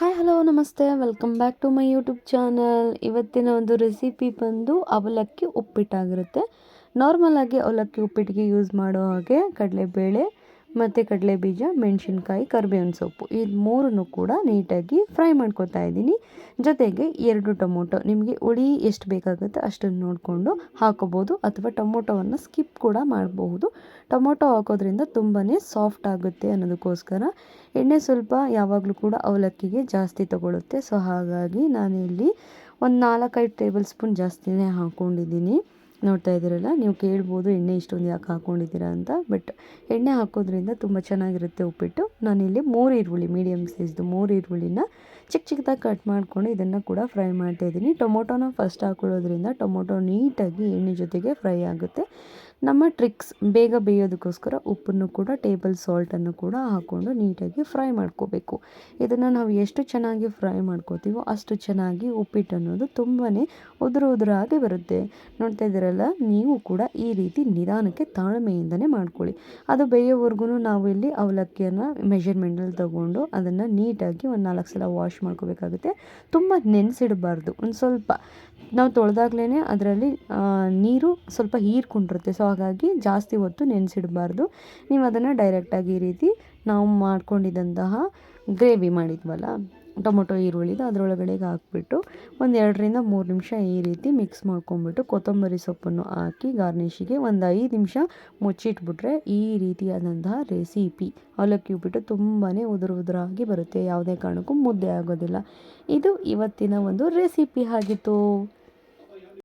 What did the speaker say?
Hi hello ನಮಸ್ತೆ welcome back to my YouTube channel. ಇವತ್ತಿನ ಒಂದು ರೆಸಿಪಿ ಬಂದು ಅವಲಕ್ಕಿ ಉಪ್ಪಿಟ್ಟಾಗಿರುತ್ತೆ. ನಾರ್ಮಲಾಗಿ ಅವಲಕ್ಕಿ ಉಪ್ಪಿಟ್ಟಿಗೆ ಯೂಸ್ ಮಾಡೋ ಹಾಗೆ ಕಡಲೆಬೇಳೆ ಮತ್ತು ಕಡಲೆಬೀಜ, ಮೆಣಸಿನ್ಕಾಯಿ, ಕರಿಬೇವಿನ ಸೊಪ್ಪು ಈ ಮೂರನ್ನು ಕೂಡ ನೀಟಾಗಿ ಫ್ರೈ ಮಾಡ್ಕೊತಾ ಇದ್ದೀನಿ. ಜೊತೆಗೆ 2 ಟೊಮೊಟೊ, ನಿಮಗೆ ಹುಳಿ ಎಷ್ಟು ಬೇಕಾಗುತ್ತೆ ಅಷ್ಟನ್ನು ನೋಡಿಕೊಂಡು ಹಾಕೋಬೋದು, ಅಥವಾ ಟೊಮೊಟೊವನ್ನು ಸ್ಕಿಪ್ ಕೂಡ ಮಾಡಬಹುದು. ಟೊಮೊಟೊ ಹಾಕೋದ್ರಿಂದ ತುಂಬಾ ಸಾಫ್ಟ್ ಆಗುತ್ತೆ ಅನ್ನೋದಕ್ಕೋಸ್ಕರ. ಎಣ್ಣೆ ಸ್ವಲ್ಪ ಯಾವಾಗಲೂ ಕೂಡ ಅವಲಕ್ಕಿಗೆ ಜಾಸ್ತಿ ತಗೊಳುತ್ತೆ. ಸೊ ಹಾಗಾಗಿ ನಾನಿಲ್ಲಿ ಒಂದು 4-5 ಟೇಬಲ್ ಸ್ಪೂನ್ ಜಾಸ್ತಿನೇ ಹಾಕ್ಕೊಂಡಿದ್ದೀನಿ. ನೋಡ್ತಾ ಇದ್ದೀರಲ್ಲ, ನೀವು ಕೇಳ್ಬೋದು ಎಣ್ಣೆ ಇಷ್ಟೊಂದು ಯಾಕೆ ಹಾಕ್ಕೊಂಡಿದ್ದೀರಾ ಅಂತ. ಬಟ್ ಎಣ್ಣೆ ಹಾಕೋದ್ರಿಂದ ತುಂಬ ಚೆನ್ನಾಗಿರುತ್ತೆ ಉಪ್ಪಿಟ್ಟು. ನಾನಿಲ್ಲಿ 3 ಈರುಳ್ಳಿ, ಮೀಡಿಯಮ್ ಸೈಜ್ದು 3 ಈರುಳ್ಳಿನ ಚಿಕ್ಕದಾಗಿ ಕಟ್ ಮಾಡಿಕೊಂಡು ಇದನ್ನು ಕೂಡ ಫ್ರೈ ಮಾಡ್ತಾಯಿದ್ದೀನಿ. ಟೊಮೊಟೊನ ಫಸ್ಟ್ ಹಾಕೊಳ್ಳೋದ್ರಿಂದ ಟೊಮೊಟೊ ನೀಟಾಗಿ ಎಣ್ಣೆ ಜೊತೆಗೆ ಫ್ರೈ ಆಗುತ್ತೆ. ನಮ್ಮ ಟ್ರಿಕ್ಸ್ ಬೇಗ ಬೇಯೋದಕ್ಕೋಸ್ಕರ ಉಪ್ಪನ್ನು ಕೂಡ, ಟೇಬಲ್ ಸಾಲ್ಟನ್ನು ಕೂಡ ಹಾಕ್ಕೊಂಡು ನೀಟಾಗಿ ಫ್ರೈ ಮಾಡ್ಕೋಬೇಕು. ಇದನ್ನು ನಾವು ಎಷ್ಟು ಚೆನ್ನಾಗಿ ಫ್ರೈ ಮಾಡ್ಕೋತೀವೋ ಅಷ್ಟು ಚೆನ್ನಾಗಿ ಉಪ್ಪಿಟ್ಟು ಅನ್ನೋದು ತುಂಬಾ ಉದುರಾಗಿ ಬರುತ್ತೆ. ನೋಡ್ತಾ ಇದ್ದೀರಲ್ಲ, ನೀವು ಕೂಡ ಈ ರೀತಿ ನಿಧಾನಕ್ಕೆ ತಾಳ್ಮೆಯಿಂದನೇ ಮಾಡ್ಕೊಳ್ಳಿ. ಅದು ಬೇಯೋವರೆಗೂ ನಾವು ಇಲ್ಲಿ ಅವಲಕ್ಕಿಯನ್ನು ಮೆಷರ್ಮೆಂಟಲ್ಲಿ ತೊಗೊಂಡು ಅದನ್ನು ನೀಟಾಗಿ ಒಂದು 4 ಸಲ ವಾಶ್ ಮಾಡ್ಕೋಬೇಕಾಗುತ್ತೆ. ತುಂಬ ನೆನೆಸಿಡಬಾರ್ದು. ಒಂದು ಸ್ವಲ್ಪ ನಾವು ತೊಳೆದಾಗ್ಲೇ ಅದರಲ್ಲಿ ನೀರು ಸ್ವಲ್ಪ ಹೀರ್ಕೊಂಡಿರುತ್ತೆ. ಸೊ ಹಾಗಾಗಿ ಜಾಸ್ತಿ ಹೊತ್ತು ನೆನೆಸಿಡಬಾರ್ದು. ನೀವು ಅದನ್ನು ಡೈರೆಕ್ಟಾಗಿ ಈ ರೀತಿ ನಾವು ಮಾಡ್ಕೊಂಡಿದ್ದಂತಹ ಗ್ರೇವಿ ಮಾಡಿದ್ವಲ್ಲ ಟೊಮೊಟೊ ಈರುಳ್ಳಿದು ಅದರೊಳಗಡೆಗೆ ಹಾಕ್ಬಿಟ್ಟು ಒಂದು 2-3 ನಿಮಿಷ ಈ ರೀತಿ ಮಿಕ್ಸ್ ಮಾಡ್ಕೊಂಬಿಟ್ಟು ಕೊತ್ತಂಬರಿ ಸೊಪ್ಪನ್ನು ಹಾಕಿ ಗಾರ್ನಿಷಿಗೆ ಒಂದು 5 ನಿಮಿಷ ಮುಚ್ಚಿಟ್ಬಿಟ್ರೆ ಈ ರೀತಿಯಾದಂತಹ ರೆಸಿಪಿ ಅವಲಕ್ಕಿ ಉಪ್ಪಿಟ್ಟು ತುಂಬಾ ಉದುರಾಗಿ ಬರುತ್ತೆ. ಯಾವುದೇ ಕಾರಣಕ್ಕೂ ಮುದ್ದೆ ಆಗೋದಿಲ್ಲ. ಇದು ಇವತ್ತಿನ ಒಂದು ರೆಸಿಪಿ ಆಗಿತ್ತು.